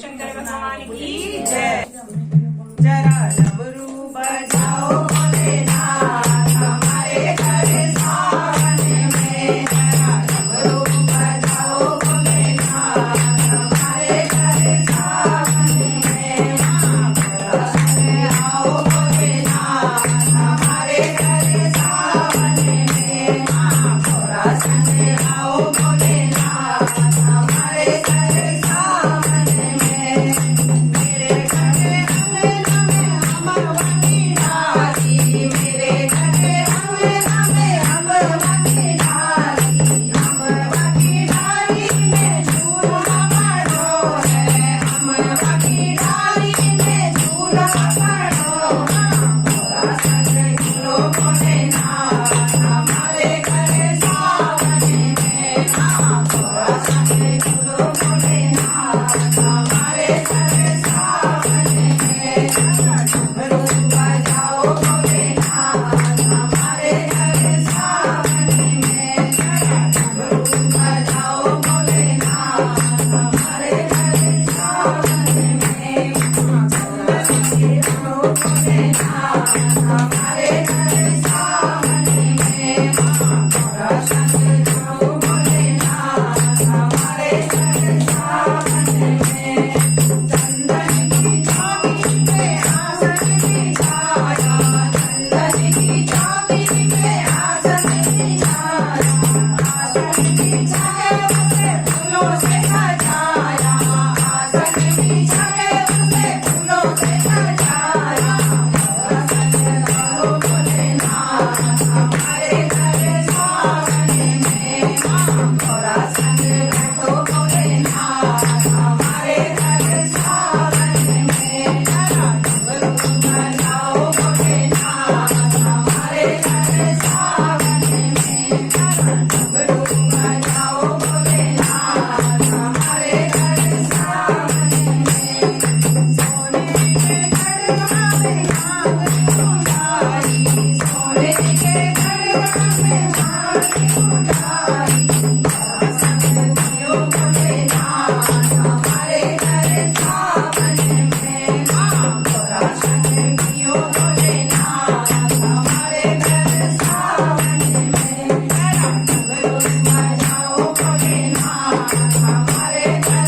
शंकर भगवान की जय। जरा डमरू बजाओ भोलेनाथ हमारे घर सावन में। जरा डमरू बजाओ भोलेनाथ हमारे घर सावन में। थोड़ा समय आओ भोलेनाथ हमारे घर सावन में। थोड़ा समय आओ भोलेनाथ हमारे घर सावन में। मेरे घर अंगना में अमरवा की डाली, मेरे घर अंगना में अमरवा की डाली, अमरवा की डाली में झूला पड़ो है, अमरवा की डाली में झूला पड़ो। थोड़ा संग झूलो भोलेनाथ हमारे घर सावन में। थोड़ा संग झूलो भोलेनाथ हमारे घर सावन में। डमरू बजाओ भोलेनाथ हमारे घर सावन में। डमरू बजाओ भोलेनाथ हमारे घर सावन में। थोड़ा संग झूलो भोलेनाथ हमारे घर सावन में। थोड़ा संग झूलो भोलेनाथ हमारे घर सावन में। चंदन की चाबी पे आसन बिछाया, चंदन की चाबी पे आसन बिछाया, आसन बिछाए उसे फूलों से सजाया, आसन बिछाए उसे फूलों से सजाया। थोड़ा संग आओ भोलेनाथ हमारे घर सावन में। थोड़ा संग बैठो भोलेनाथ हमारे घर सावन में। डमरू बजाओ भोलेनाथ हमारे घर सावन में। डमरू बजाओ भोलेनाथ हमारे घर सावन में। सोने के गढ़वा में भांग उठाई, सोने के गढ़वा में भांग उठाई। थोड़ा संग जियो भोलेनाथ हमारे घर सावन में। थोड़ा संग जियो भोलेनाथ हमारे घर सावन में। डमरू बजाओ भोलेनाथ हमारे घर